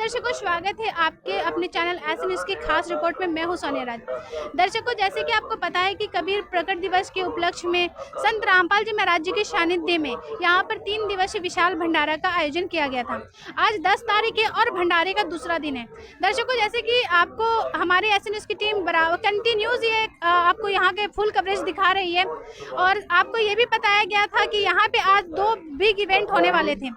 दर्शकों, स्वागत है आपके अपने चैनल ऐसे न्यूज़ की खास रिपोर्ट में। मैं हूं सोनिया राज। दर्शकों, जैसे कि आपको पता है कि कबीर प्रकट दिवस के उपलक्ष्य में संत रामपाल जी महाराज जी के सानिध्य में यहां पर 3 दिवसीय विशाल भंडारा का आयोजन किया गया था। आज 10 तारीख है और भंडारे का दूसरा दिन है। दर्शकों, जैसे कि आपको हमारे ऐसे न्यूज़ की टीम बराबर कंटिन्यूज ये आपको यहाँ के फुल कवरेज दिखा रही है। और आपको ये भी बताया गया था कि यहाँ पे आज 2 बिग इवेंट होने वाले थे,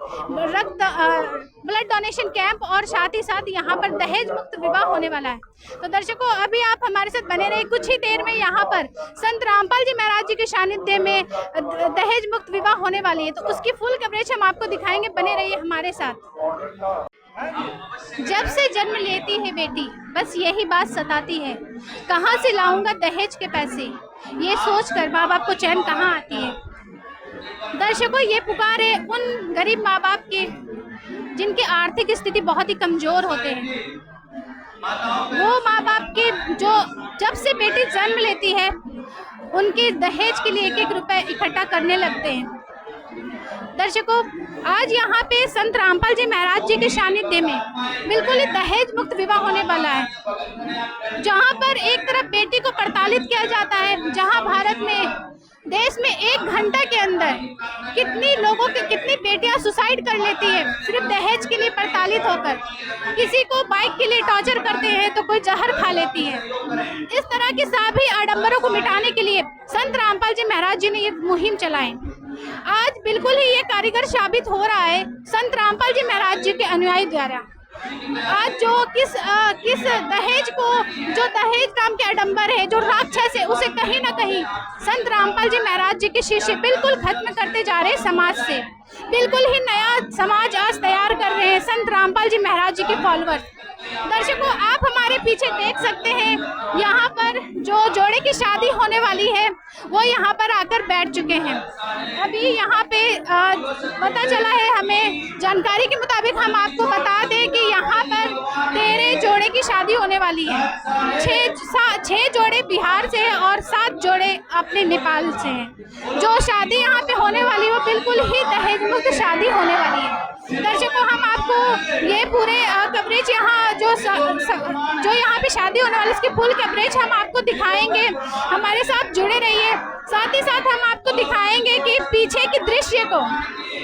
ब्लड डोनेशन कैंप और साथ ही साथ यहाँ पर दहेज मुक्त विवाह होने वाला है। तो दर्शकों, अभी आप हमारे साथ बने रहे, कुछ ही देर में यहाँ पर संत रामपाल जी महाराज जी के सानिध्य में दहेज मुक्त विवाह होने वाली है। तो उसकी फुल कवरेज हम आपको दिखाएंगे, बने रहिए हमारे साथ। जब से जन्म लेती है बेटी, बस यही बात सताती है, कहाँ से लाऊंगा दहेज के पैसे, ये सोच कर माँ बाप को चैन कहाँ आती है। दर्शकों, ये पुकार है उन गरीब माँ बाप की जिनकी आर्थिक स्थिति बहुत ही कमजोर होते हैं। वो माँ बाप की जो जब से बेटी जन्म लेती है उनके दहेज के लिए 1-1 रुपए इकट्ठा करने लगते हैं। दर्शकों, आज यहाँ पे संत रामपाल जी महाराज जी के सानिध्य में बिल्कुल ही दहेज मुक्त विवाह होने वाला है, जहाँ पर एक तरफ बेटी को प्रताड़ित किया जाता है, जहाँ भारत में देश में 1 घंटा के अंदर कितनी बेटियां सुसाइड कर लेती है सिर्फ दहेज के लिए प्रताड़ित होकर। किसी को बाइक के लिए टॉर्चर करते हैं तो कोई जहर खा लेती है। इस तरह के सभी आडंबरों को मिटाने के लिए संत रामपाल जी महाराज जी ने ये मुहिम चलाई। आज बिल्कुल ही ये कारीगर साबित हो रहा है संत रामपाल जी महाराज जी के अनुयायी द्वारा। आज जो किस दहेज को, जो दहेज नाम के आडंबर है, जो राक्षस है, उसे कहीं ना कहीं संत रामपाल जी महाराज जी के शिष्य बिल्कुल खत्म करते जा रहे हैं। समाज से बिल्कुल ही नया समाज आज तैयार कर रहे हैं संत रामपाल जी महाराज जी के फॉलोअर्स। दर्शकों, आप हमारे पीछे देख सकते हैं, यहाँ पर जो जोड़े की शादी होने वाली है वो यहाँ पर आकर बैठ चुके हैं। अभी यहाँ पे पता चला है, हमें जानकारी के मुताबिक हम आपको बता दें कि यहाँ पर 13 जोड़े की शादी होने वाली है। 6 जोड़े बिहार से हैं और 7 जोड़े अपने नेपाल से हैं। जो शादी यहाँ पे होने वाली है वो बिल्कुल ही दहेज मुक्त शादी होने वाली है। दर्शकों, हम आपको ये पूरे कवरेज यहाँ जो यहाँ पे शादी होने वाली, इसकी फुल कवरेज हम आपको दिखाएंगे। हमारे साथ जुड़े रहिए। साथ ही साथ हम आपको दिखाएंगे कि पीछे की दृश्य को,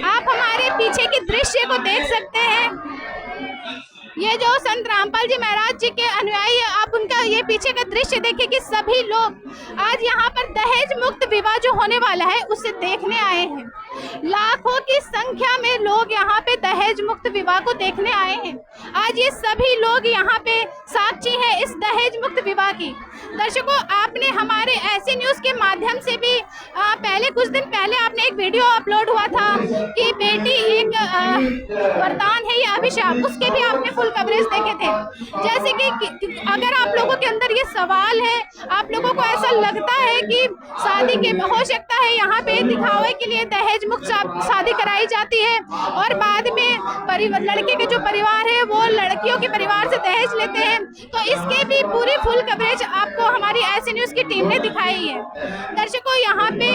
आप हमारे पीछे की दृश्य को देख सकते हैं। ये जो संत रामपाल जी महाराज जी के अनुयायी है, आप उनका ये पीछे का दृश्य देखिए कि सभी लोग आज यहाँ पर दहेज मुक्त विवाह जो होने वाला है उसे देखने आए हैं। लाखों की संख्या में लोग यहाँ पे दहेज मुक्त विवाह को देखने आए हैं। आज ये सभी लोग यहाँ पे साक्षी हैं इस दहेज मुक्त विवाह की। दर्शकों, आपने हमारे ऐसे न्यूज़ के माध्यम से भी कुछ दिन पहले आपने एक वीडियो अपलोड हुआ था कि बेटी एक वरदान है या अभिशाप, उसके भी आपने फुल कवरेज देखे थे। जैसे कि अगर आप लोगों के अंदर ये सवाल है, आप लोगों को ऐसा लगता है कि शादी के हो सकता है यहाँ पे दिखावे के लिए दहेज मुक्त शादी कराई जाती है और बाद में लड़के के जो परिवार है वो लड़कियों के परिवार से दहेज लेते हैं, तो इसके भी पूरी फुल कवरेज आपको हमारी ऐसे न्यूज़ की टीम ने दिखाई है। दर्शकों, यहाँ पे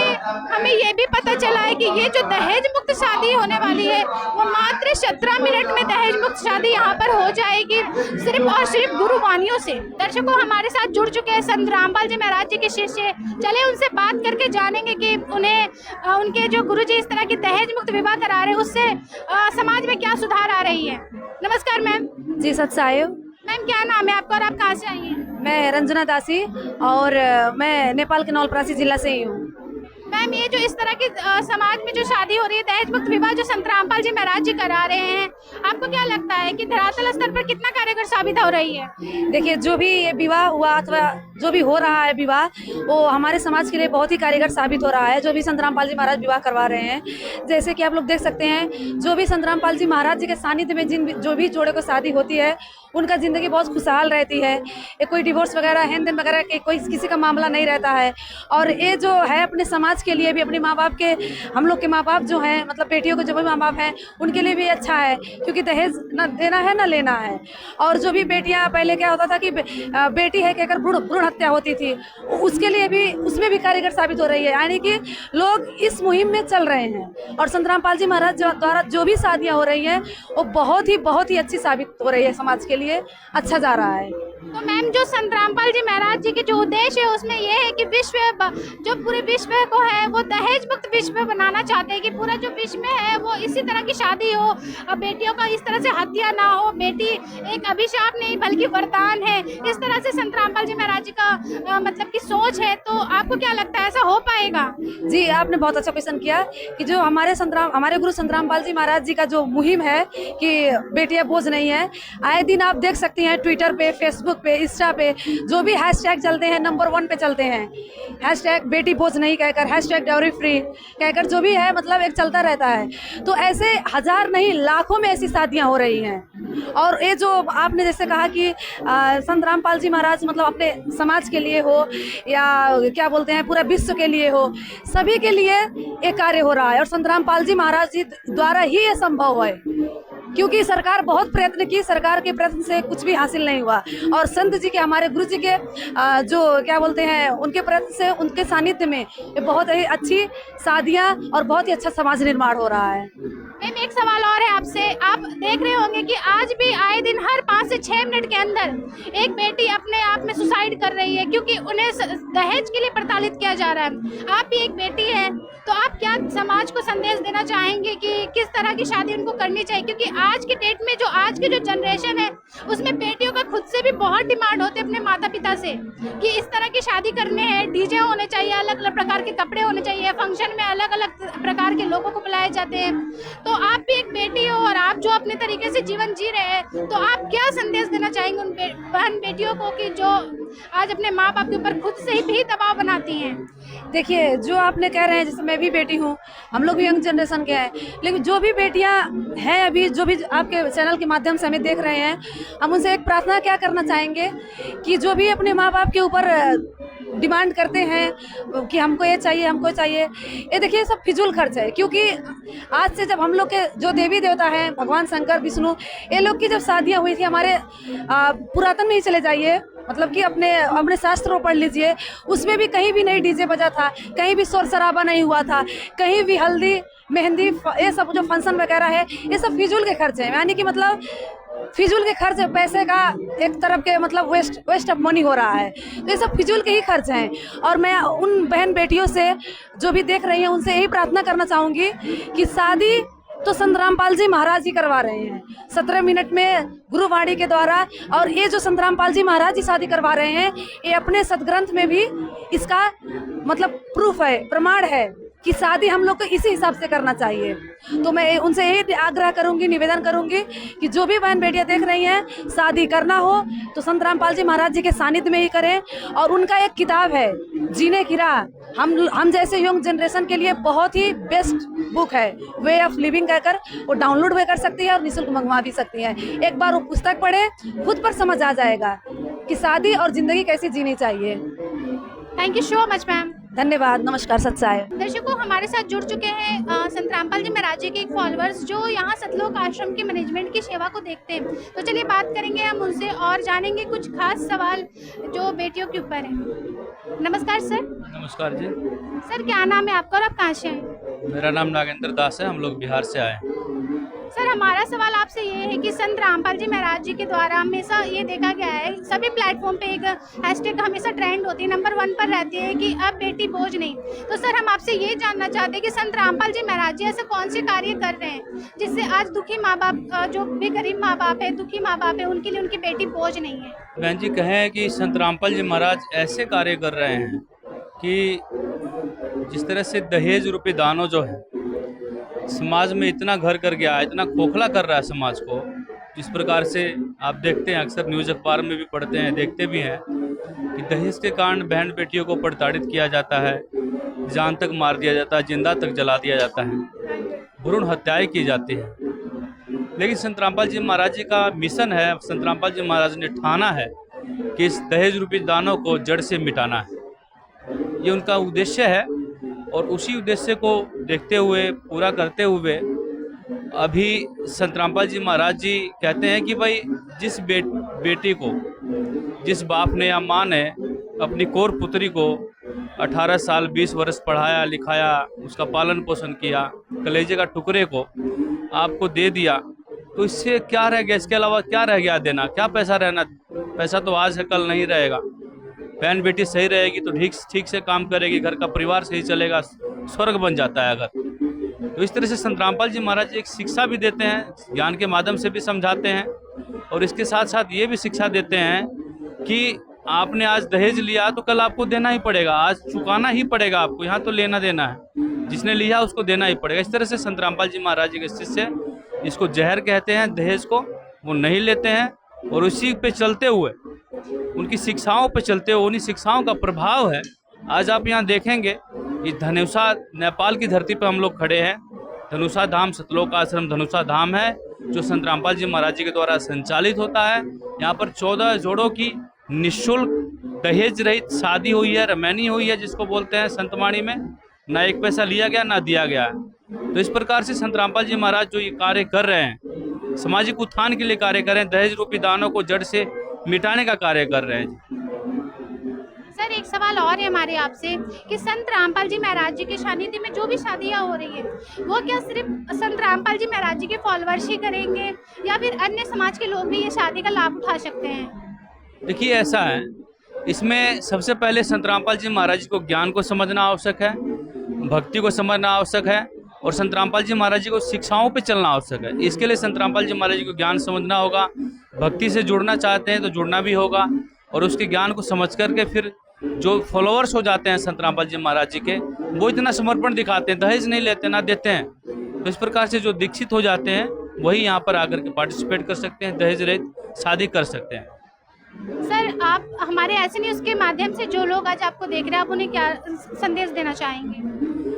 हमें ये भी पता चला है कि ये जो दहेज मुक्त शादी होने वाली है वो मात्र 17 मिनट में दहेज मुक्त शादी यहाँ पर हो जाएगी, सिर्फ और सिर्फ गुरुवानियों से। दर्शकों, हमारे साथ जुड़ चुके हैं संत रामपाल जी महाराज जी के शिष्य। चले उनसे बात करके जानेंगे कि उन्हें उनके जो गुरुजी इस तरह की दहेज मुक्त विवाह करा रहे हैं उससे समाज में क्या सुधार आ रही है। नमस्कार मैम। जी सत्सायो। मैम, क्या नाम है आपका और आप कहाँ से आई हैं? मैं रंजना दासी और मैं नेपाल के नवलपरासी जिला से ही हूँ। मैम, ये जो इस तरह की समाज में जो शादी हो रही है, दहेज मुक्त विवाह जो संत रामपाल जी महाराज जी करा रहे हैं, आपको क्या लगता है कि धरातल स्तर पर कितना कारगर साबित हो रही है? देखिए, जो भी ये विवाह हुआ अथवा जो भी हो रहा है विवाह, वो हमारे समाज के लिए बहुत ही कारगर साबित हो रहा है। जो भी संत रामपाल जी महाराज विवाह करवा रहे हैं, जैसे कि आप लोग देख सकते हैं, जो भी संत रामपाल जी महाराज जी के सानिध्य में जो भी जोड़े को शादी होती है उनका ज़िंदगी बहुत खुशहाल रहती है। ये कोई डिवोर्स वगैरह, हेन देन वगैरह के कोई किसी का मामला नहीं रहता है। और ये जो है अपने समाज समाज के लिए भी, अपने माँ बाप के, हम लोग के माँ बाप जो हैं, मतलब बेटियों के जो भी माँ बाप हैं उनके लिए भी अच्छा है, क्योंकि दहेज न देना है न लेना है। और जो भी बेटियां, पहले क्या होता था कि बेटी है कहकर भ्रूण हत्या होती थी, उसके लिए भी, उसमें भी कारीगर साबित हो रही है। यानी कि लोग इस मुहिम में चल रहे हैं और संत रामपाल जी महाराज द्वारा जो भी शादियां हो रही हैं वो बहुत ही अच्छी साबित हो रही है, समाज के लिए अच्छा जा रहा है। तो मैम, जो संत रामपाल जी महाराज जी के जो उद्देश्य है उसमें यह है कि जो पूरे विश्व को है वो दहेज मुक्त विश्व बनाना चाहते हैं, कि पूरा जो विश्व में है वो इसी तरह की शादी हो, बेटियों का इस तरह से हत्या ना हो, बेटी एक अभिशाप नहीं बल्कि वरदान है। इस तरह से संत रामपाल जी महाराज जी का मतलब की सोच है। तो आपको क्या लगता है, ऐसा हो पाएगा? जी, आपने बहुत अच्छा क्वेश्चन किया कि जो हमारे गुरु संत रामपाल जी महाराज जी का जो मुहिम है कि बेटियां बोझ नहीं है, आए दिन आप देख सकती हैं ट्विटर पे, फेसबुक पे, इंस्टा पे जो भी हैशटैग चलते हैं, नंबर 1 पे चलते हैं। हैशटैग बेटी बोझ नहीं कहकर, हैशटैग डाउरी फ्री कहकर जो भी है, मतलब एक चलता रहता है। तो ऐसे हजार नहीं लाखों में ऐसी शादियां हो रही हैं। और ये जो आपने जैसे कहा कि संत रामपाल जी महाराज मतलब अपने समाज के लिए हो या क्या बोलते हैं पूरा विश्व के लिए हो, सभी के लिए एक कार्य हो रहा है और संत रामपाल जी महाराज जी द्वारा ही ये संभव है, क्योंकि सरकार बहुत प्रयत्न की, सरकार के प्रयत्न से कुछ भी हासिल नहीं हुआ। और संत जी के, हमारे गुरु जी के जो क्या बोलते हैं उनके प्रयत्न से, उनके सानिध्य में बहुत ही अच्छी शादियां और बहुत ही अच्छा समाज निर्माण हो रहा है। मैम, एक सवाल और है आपसे। आप देख रहे होंगे कि आज भी आए दिन हर 5 से 6 मिनट के अंदर एक बेटी अपने आप में सुसाइड कर रही है, क्योंकि उन्हें दहेज के लिए प्रताड़ित किया जा रहा है। आप भी एक बेटी है, तो आप क्या समाज को संदेश देना चाहेंगे कि किस तरह की शादी उनको करनी चाहिए? क्योंकि आज के डेट में जो आज की जो जनरेशन है उसमें बेटियों का खुद से भी बहुत डिमांड होते हैं अपने माता पिता से कि इस तरह की शादी करने हैं, डीजे होने चाहिए, अलग अलग प्रकार के कपड़े होने चाहिए, फंक्शन में अलग अलग प्रकार के लोगों को बुलाए जाते हैं। तो आप भी एक बेटी हो और आप जो अपने तरीके से जीवन जी रहे हैं, तो आप क्या संदेश देना चाहेंगे उन बहन बेटियों को कि जो आज अपने माँ बाप के ऊपर खुद से ही भी दबाव बनाती हैं? देखिए, जो आपने कह रहे हैं, जैसे मैं भी बेटी हूँ, हम लोग भी यंग जनरेशन के हैं, लेकिन जो भी बेटियां हैं अभी, जो भी आपके चैनल के माध्यम से हमें देख रहे हैं, हम उनसे एक प्रार्थना क्या करना चाहेंगे कि जो भी अपने माँ बाप के ऊपर डिमांड करते हैं कि हमको ये चाहिए, हमको चाहिए, ये देखिए सब फिजूल खर्च है। क्योंकि आज से जब हम लोग के जो देवी देवता हैं, भगवान शंकर, विष्णु, ये लोग की जब शादियाँ हुई थी, हमारे पुरातन में ही चले जाइए, मतलब कि अपने शास्त्रों पढ़ लीजिए, उसमें भी कहीं भी नहीं डीजे बजा था, कहीं भी शोर शराबा नहीं हुआ था, कहीं भी हल्दी मेहंदी ये सब जो फंक्शन वगैरह है, ये सब फिजूल के खर्च है। यानी कि मतलब फिजूल के खर्च, पैसे का एक तरफ के मतलब वेस्ट ऑफ मनी हो रहा है, तो ये सब फिजूल के ही खर्च हैं। और मैं उन बहन बेटियों से जो भी देख रही हैं उनसे यही प्रार्थना करना चाहूँगी कि शादी तो संत रामपाल जी महाराज जी करवा रहे हैं 17 मिनट में गुरुवाणी के द्वारा, और ये जो संत रामपाल जी महाराज जी शादी करवा रहे हैं, ये अपने सदग्रंथ में भी इसका मतलब प्रूफ है, प्रमाण है कि शादी हम लोग को इसी हिसाब से करना चाहिए। तो मैं उनसे यही आग्रह करूंगी, निवेदन करूंगी कि जो भी बहन बेटियां देख रही हैं, शादी करना हो तो संत रामपाल जी महाराज जी के सानिध्य में ही करें। और उनका एक किताब है, जीने की राह, हम जैसे यंग जनरेशन के लिए बहुत ही बेस्ट बुक है, वे ऑफ लिविंग कहकर, वो डाउनलोड भी कर सकती है और निःशुल्क मंगवा भी सकती है। एक बार वो पुस्तक पढ़े, खुद पर समझ आ जाएगा कि शादी और जिंदगी कैसी जीनी चाहिए। Thank you so much ma'am. धन्यवाद, नमस्कार, सत्साय। दर्शकों, हमारे साथ जुड़ चुके हैं संत रामपाल जी महाराज जी के एक फॉलोअर्स जो यहाँ सतलोक आश्रम के मैनेजमेंट की सेवा को देखते हैं। तो चलिए बात करेंगे हम उनसे और जानेंगे कुछ खास सवाल जो बेटियों के ऊपर है। नमस्कार सर। नमस्कार जी। सर, क्या नाम है आपका और आप कहाँ से हैं? मेरा नाम नागेंद्र दास है, हम लोग बिहार से आए हैं। सर, हमारा सवाल आपसे ये है कि संत रामपाल जी महाराज जी के द्वारा हमेशा ये देखा गया है, सभी प्लेटफॉर्म पे एक हैशटैग हमेशा ट्रेंड होती है, नंबर 1 पर रहती है कि अब बेटी बोझ नहीं। तो सर, हम आपसे ये जानना चाहते हैं कि संत रामपाल जी महाराज जी ऐसे कौन से कार्य कर रहे हैं जिससे आज दुखी माँ बाप, जो भी गरीब माँ बाप है, दुखी माँ बाप है, उनके लिए उनकी बेटी बोझ नहीं है? बहन जी, कहें कि संत रामपाल जी महाराज ऐसे कार्य कर रहे हैं कि जिस तरह से दहेज रूपी दानों जो है समाज में इतना घर कर गया है, इतना खोखला कर रहा है समाज को, जिस प्रकार से आप देखते हैं, अक्सर न्यूज़ अखबार में भी पढ़ते हैं, देखते भी हैं कि दहेज के कारण बहन बेटियों को प्रताड़ित किया जाता है, जान तक मार दिया जाता है, जिंदा तक जला दिया जाता है, भ्रूण हत्याएं की जाती हैं। लेकिन संत रामपाल जी महाराज जी का मिशन है, संत रामपाल जी महाराज ने ठाना है कि इस दहेज रूपी दानों को जड़ से मिटाना है। ये उनका उद्देश्य है और उसी उद्देश्य को देखते हुए, पूरा करते हुए अभी संत रामपाल जी महाराज जी कहते हैं कि भाई जिस बेटी को, जिस बाप ने या माँ ने अपनी कौर पुत्री को 18 साल 20 वर्ष पढ़ाया लिखाया, उसका पालन पोषण किया, कलेजे का टुकड़े को आपको दे दिया, तो इससे क्या रह गया? इसके अलावा क्या रह गया देना? क्या पैसा रहना? पैसा तो आज है, कल नहीं रहेगा। बहन बेटी सही रहेगी तो ठीक से काम करेगी, घर का परिवार सही चलेगा, स्वर्ग बन जाता है अगर। तो इस तरह से संत रामपाल जी महाराज जी एक शिक्षा भी देते हैं, ज्ञान के माध्यम से भी समझाते हैं, और इसके साथ साथ ये भी शिक्षा देते हैं कि आपने आज दहेज लिया तो कल आपको देना ही पड़ेगा, आज चुकाना ही पड़ेगा आपको, यहाँ तो लेना देना है, जिसने लिया उसको देना ही पड़ेगा। इस तरह से संत रामपाल जी महाराज जी के शिष्य इसको जहर कहते हैं, दहेज को, वो नहीं लेते हैं, और उसी पे चलते हुए, उनकी शिक्षाओं पे चलते हुए, उन्हीं शिक्षाओं का प्रभाव है आज आप यहाँ देखेंगे कि धनुषा, नेपाल की धरती पर हम लोग खड़े हैं। धनुषा धाम सतलोक आश्रम धनुषा धाम है, जो संत रामपाल जी महाराज जी के द्वारा संचालित होता है। यहाँ पर 14 जोड़ों की निःशुल्क दहेज रहित शादी हुई है, रमैनी हुई है, जिसको बोलते हैं संतवाणी में। ना एक पैसा लिया गया ना दिया गया। तो इस प्रकार से संत रामपाल जी महाराज जो ये कार्य कर रहे हैं, सामाजिक उत्थान के लिए कार्य कर रहे हैं, दहेज रूपी दानों को जड़ से मिटाने का कार्य कर रहे हैं। सर एक सवाल और है हमारे आपसे कि संत रामपाल जी महाराज जी के सानिध्य में जो भी शादियाँ हो रही है, वो क्या सिर्फ संत रामपाल जी महाराज जी के फॉलोअर्स ही करेंगे या फिर अन्य समाज के लोग भी ये शादी का लाभ उठा सकते हैं? देखिए ऐसा है, इसमें सबसे पहले संत रामपाल जी महाराज जी को ज्ञान को समझना आवश्यक है, भक्ति को समझना आवश्यक है, और संत रामपाल जी महाराज जी को शिक्षाओं पे चलना आवश्यक है। इसके लिए संत रामपाल जी महाराज जी को ज्ञान समझना होगा, भक्ति से जुड़ना चाहते हैं तो जुड़ना भी होगा, और उसके ज्ञान को समझ करके फिर जो फॉलोअर्स हो जाते हैं संत रामपाल जी महाराज जी के, वो इतना समर्पण दिखाते हैं, दहेज नहीं लेते ना देते हैं। तो इस प्रकार से जो दीक्षित हो जाते हैं वही यहाँ पर आकर के पार्टिसिपेट कर सकते हैं, दहेज रहित शादी कर सकते हैं। सर आप हमारे ऐसे न्यूज़ के माध्यम से जो लोग आज आपको देख रहे हैं, आप उन्हें क्या संदेश देना चाहेंगे?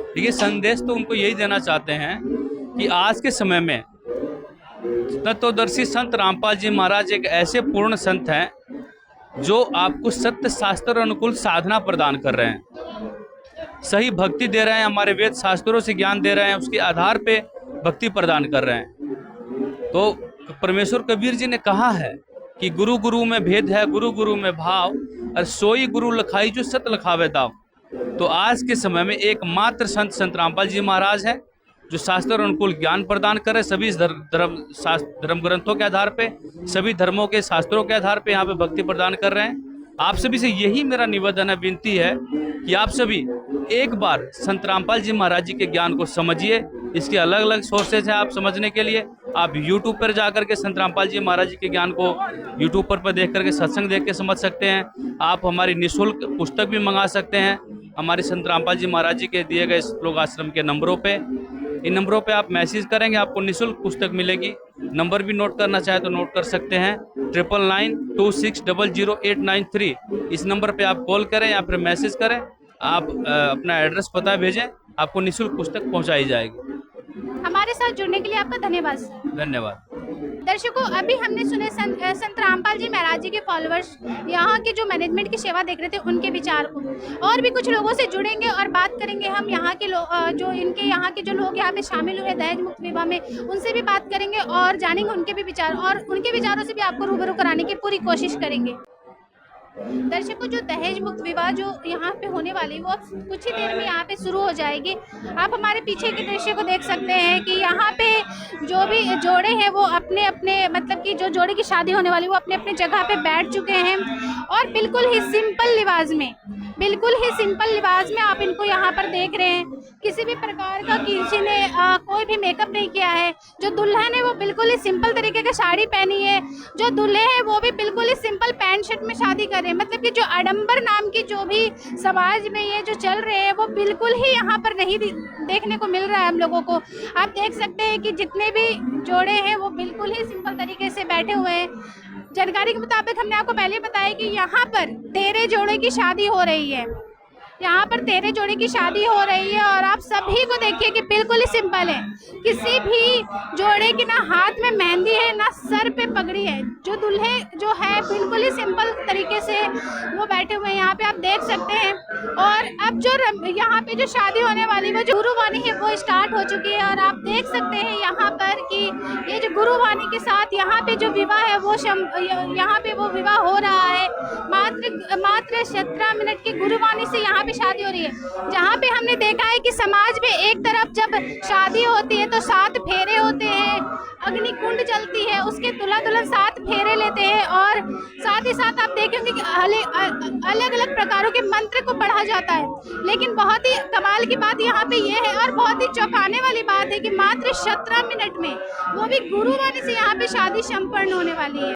देखिए संदेश तो उनको यही देना चाहते हैं कि आज के समय में तत्वदर्शी संत रामपाल जी महाराज एक ऐसे पूर्ण संत हैं जो आपको सत्य शास्त्र अनुकूल साधना प्रदान कर रहे हैं, सही भक्ति दे रहे हैं, हमारे वेद शास्त्रों से ज्ञान दे रहे हैं, उसके आधार पे भक्ति प्रदान कर रहे हैं। तो परमेश्वर कबीर जी ने कहा है कि गुरु गुरु में भेद है, गुरु गुरु में भाव, और सोई गुरु लखाई जो सत लखावे दाव। तो आज के समय में एकमात्र संत रामपाल जी महाराज हैं जो शास्त्र अनुकूल ज्ञान प्रदान कर रहे, सभी धर्म ग्रंथों के आधार पे, सभी धर्मों के शास्त्रों के आधार पे यहाँ पे भक्ति प्रदान कर रहे हैं। आप सभी से यही मेरा निवेदन है, विनती है कि आप सभी एक बार संत रामपाल जी महाराज जी के ज्ञान को समझिए। इसके अलग अलग सोर्सेज हैं आप समझने के लिए। आप यूट्यूब पर जाकर के संत रामपाल जी महाराज जी के ज्ञान को यूट्यूब पर देख करके, सत्संग देख के समझ सकते हैं। आप हमारी निःशुल्क पुस्तक भी मंगा सकते हैं हमारे संत रामपाल जी महाराज जी के दिए गए श्लोक आश्रम के नंबरों पे। इन नंबरों पे आप मैसेज करेंगे, आपको निःशुल्क पुस्तक मिलेगी। नंबर भी नोट करना चाहे तो नोट कर सकते हैं, 9992600893। इस नंबर पे आप कॉल करें या फिर मैसेज करें, आप अपना एड्रेस पता भेजें, आपको निःशुल्क पुस्तक पहुंचाई जाएगी। हमारे साथ जुड़ने के लिए आपका धन्यवाद सर। धन्यवाद। दर्शकों अभी हमने सुने संत रामपाल जी महाराज जी के फॉलोअर्स, यहाँ के जो मैनेजमेंट की सेवा देख रहे थे, उनके विचार को। और भी कुछ लोगों से जुड़ेंगे और बात करेंगे हम यहाँ के जो इनके यहाँ के जो लोग यहाँ पे शामिल हुए दहेज मुक्त विवाह में, उनसे भी बात करेंगे और जानेंगे उनके भी विचार, और उनके विचारों से भी आपको रूबरू कराने की पूरी कोशिश करेंगे। दर्शकों जो दहेज मुक्त विवाह जो यहाँ पे होने वाली, वो कुछ ही देर में यहाँ पे शुरू हो जाएगी। आप हमारे पीछे के दृश्य को देख सकते हैं कि यहाँ पे जो भी जोड़े हैं वो अपने अपने, मतलब कि जो जोड़े की शादी होने वाली वो अपने अपने जगह पे बैठ चुके हैं, और बिल्कुल ही सिंपल लिबास में आप इनको यहाँ पर देख रहे हैं। किसी भी प्रकार का किसी ने कोई भी मेकअप नहीं किया है। जो दुल्हन है वो बिल्कुल ही सिंपल तरीके की साड़ी पहनी है, जो दूल्हे हैं वो भी बिल्कुल ही सिंपल पैंट शर्ट में शादी कर रहे हैं। मतलब कि जो आडंबर नाम की जो भी समाज में ये जो चल रहे हैं, वो बिल्कुल ही यहाँ पर नहीं देखने को मिल रहा है हम लोगों को। आप देख सकते हैं कि जितने भी जोड़े हैं वो बिल्कुल ही सिंपल तरीके से बैठे हुए हैं। जानकारी के मुताबिक हमने आपको पहले बताया कि यहाँ पर 13 जोड़े की शादी हो रही है। यहाँ पर 13 जोड़े की शादी हो रही है और आप सभी को देखिए कि बिल्कुल ही सिंपल है। किसी भी जोड़े की ना हाथ में मेहंदी है ना सर पे पगड़ी है। जो दूल्हे जो है बिल्कुल ही सिंपल तरीके से वो बैठे हुए हैं, यहाँ पे आप देख सकते हैं। और अब जो यहाँ पे जो शादी होने वाली वो जो गुरुवाणी है वो स्टार्ट हो चुकी है और आप देख सकते हैं यहाँ पर कि ये जो गुरुवाणी के साथ यहाँ पे जो विवाह है वो यहाँ पे वो विवाह हो रहा है। मात्र 17 मिनट की गुरुवाणी से यहाँ पे शादी हो रही है। जहाँ पे हमने देखा है कि समाज में एक तरफ जब शादी होती है तो 7 फेरे होते हैं, अग्नि कुंड जलती है, उसके दूल्हा दुल्हन 7 फेरे लेते हैं और साथ ही साथ आप देखेंगे कि अलग अलग प्रकारों के मंत्र को पढ़ा जाता है। लेकिन बहुत ही कमाल की बात यहाँ पे ये है और बहुत ही चौंकाने वाली बात है कि मात्र 17 मिनट में वो भी गुरुवाणी से यहाँ पे शादी संपन्न होने वाली है।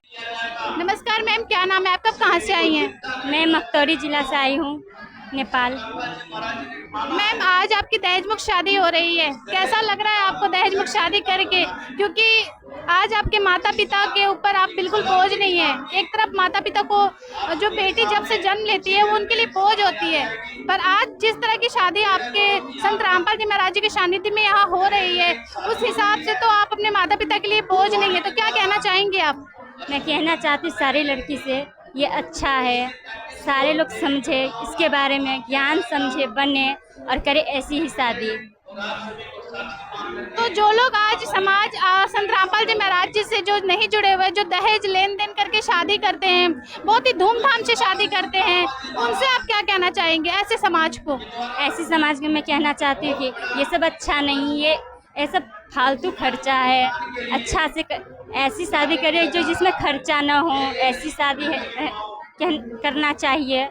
नमस्कार मैम, क्या नाम है आपका, कहाँ से आई हैं? मैं मक्तौरी जिला से आई हूँ, नेपाल। मैम आज आपकी दहेज मुक्त शादी हो रही है, कैसा लग रहा है आपको दहेज मुक्त शादी करके? क्योंकि आज आपके माता पिता के ऊपर आप बिल्कुल बोझ नहीं है। एक तरफ माता पिता को जो बेटी जब से जन्म लेती है वो उनके लिए बोझ होती है, पर आज जिस तरह की शादी आपके संत रामपाल जी महाराज जी के सानिध्य में यहाँ हो रही है उस हिसाब से तो आप अपने माता पिता के लिए बोझ नहीं है। तो क्या कहना चाहेंगे आप? मैं कहना चाहती हूँ सारी लड़की से, ये अच्छा है, सारे लोग समझे इसके बारे में, ज्ञान समझे, बने और करे ऐसी ही शादी। तो जो लोग आज समाज संत रामपाल जी महाराज जी से जो नहीं जुड़े हुए, जो दहेज लेन देन करके शादी करते हैं, बहुत ही धूमधाम से शादी करते हैं, उनसे आप क्या कहना चाहेंगे ऐसे समाज को? ऐसी समाज में मैं कहना चाहती हूँ कि ये सब अच्छा नहीं, ये ऐसा फालतू खर्चा है। अच्छा से ऐसी शादी करें जो जिसमें खर्चा ना हो, ऐसी शादी करना चाहिए।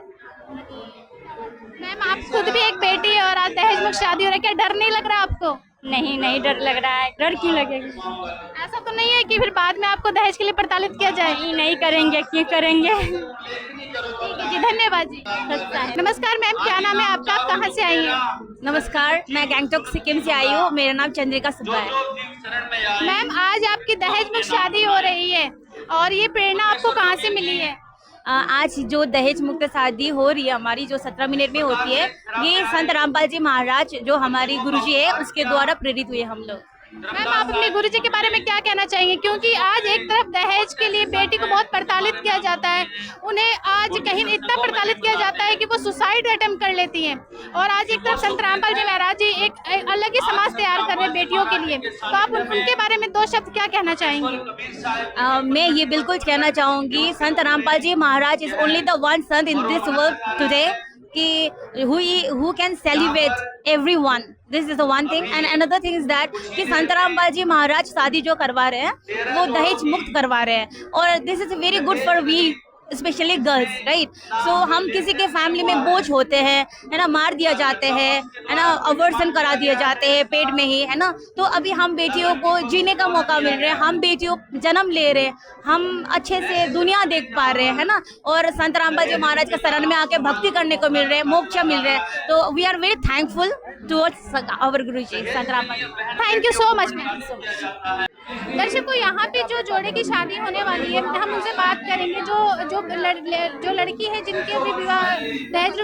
मैम आप खुद भी एक बेटी है और आज दहेज मुक्त शादी हो रही है, क्या डर नहीं लग रहा आपको? नहीं डर लग रहा है। डर क्यों लगेगा? ऐसा तो नहीं है कि फिर बाद में आपको दहेज के लिए प्रताड़ित किया जाए? नहीं करेंगे, क्यों करेंगे। ठीक है जी, धन्यवाद जी। नमस्कार मैम, क्या नाम है आपका, आप कहाँ से आई हैं? नमस्कार, मैं गैंगटॉक सिक्किम से आई हूँ। मेरा नाम चंद्रिका सुब्बा है। मैम आज आपकी दहेज मुक्त शादी हो रही है और ये प्रेरणा आपको कहाँ से मिली है? आज जो दहेज मुक्त शादी हो रही है हमारी, जो 17 मिनट में होती है, ये संत रामपाल जी महाराज जो हमारी गुरुजी है उसके द्वारा प्रेरित हुए हम लोग। मैम आप अपने गुरुजी के बारे में क्या कहना चाहेंगे? क्योंकि आज एक तरफ दहेज के लिए बेटी को बहुत प्रताड़ित किया जाता है, उन्हें आज कहीं इतना प्रताड़ित किया जाता है कि वो सुसाइड अटेम्प्ट कर लेती हैं, और आज एक तरफ संत रामपाल जी महाराज जी एक अलग ही समाज तैयार कर रहे हैं बेटियों के लिए। तो आप उनके बारे में 2 शब्द क्या कहना चाहेंगे? मैं ये बिल्कुल कहना चाहूँगी, संत रामपाल जी महाराज is only the one Sant in this world today कि who can celebrate everyone. This is the one thing, and another thing is that कि संत रामपाल जी महाराज शादी जो करवा रहे हैं वो दहेज मुक्त करवा रहे हैं, और this is very good for we specially girls, right. So हम किसी के फैमिली में बोझ होते हैं, है ना, मार दिया जाते हैं, है ना, अवर्सन करा दिए जाते हैं पेट में ही, है ना। तो अभी हम बेटियों को जीने का मौका मिल रहा है, हम बेटियों जन्म ले रहे हैं, हम अच्छे से दुनिया देख पा रहे हैं, है ना, और संत रामपाल जी महाराज के शरण में आके भक्ति करने को मिल रहे हैं, मोक्ष मिल रहे हैं। तो we are very thankful towards our guru ji Sant Rampal. Thank you so much ma'am. दर्शकों यहाँ पे जो जोड़े की शादी होने वाली है हम उनसे बात करेंगे, जो लड़की है जिनके भी दहेज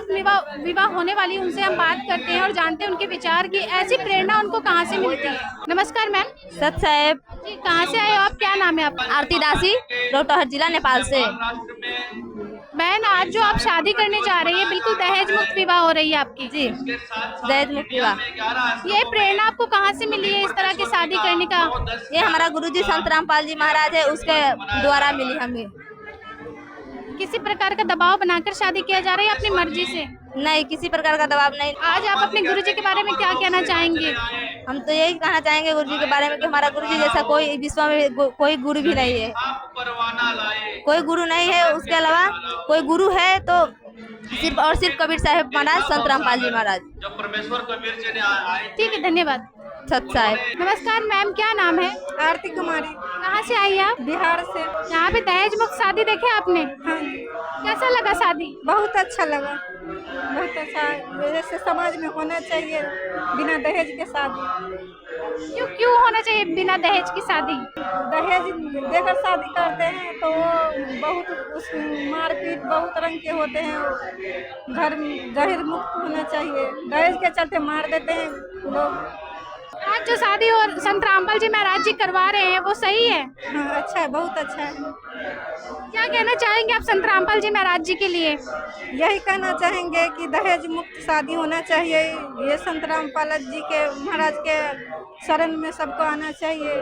विवाह होने वाली है, उनसे हम बात करते हैं और जानते हैं उनके विचार की ऐसी प्रेरणा उनको कहाँ से मिलती है। नमस्कार मैम। सत साहेब जी, कहाँ से आए हो आप, क्या नाम है आपका? आरती दासी, डॉक्टर जिला, नेपाल से। बहन आज जो आप शादी करने जा रही है बिल्कुल दहेज मुक्त विवाह हो रही है आपकी? जी, दहेज मुक्त विवाह। ये प्रेरणा आपको कहाँ से मिली है इस तरह की शादी करने का? ये हमारा गुरुजी संत रामपाल जी महाराज है, उसके द्वारा मिली हमें। किसी प्रकार का दबाव बनाकर शादी किया जा रहा है अपनी मर्जी से? नहीं, किसी प्रकार का दबाव नहीं। आज आप अपने गुरुजी के बारे में क्या कहना चाहेंगे? हम तो यही कहना चाहेंगे गुरुजी के बारे में कि हमारा गुरुजी जैसा कोई विश्व में कोई गुरु भी नहीं है, कोई गुरु नहीं है। उसके अलावा कोई गुरु है तो सिर्फ और सिर्फ कबीर साहब महाराज, संत रामपाल जी महाराज। ठीक है, धन्यवाद। सत साहेब। नमस्कार मैम, क्या नाम है? आरती कुमारी। कहाँ से आई आप? बिहार से। यहाँ पे दहेज मुक्त शादी देखे आपने? हाँ, कैसा लगा शादी? बहुत अच्छा लगा, बहुत अच्छा। जैसे समाज में होना चाहिए बिना दहेज के शादी। क्यों होना चाहिए बिना दहेज की शादी? दहेज देकर शादी करते हैं तो वो बहुत उस मारपीट बहुत रंग के होते हैं। घर दहेज मुक्त होना चाहिए, दहेज के चलते मार देते हैं लोग। आज जो शादी और संत रामपाल जी महाराज जी करवा रहे हैं वो सही है? हाँ, अच्छा है, बहुत अच्छा है। क्या कहना चाहेंगे आप संत रामपाल जी महाराज जी के लिए? यही कहना चाहेंगे कि दहेज मुक्त शादी होना चाहिए। ये संत रामपाल जी के महाराज के शरण में सबको आना चाहिए।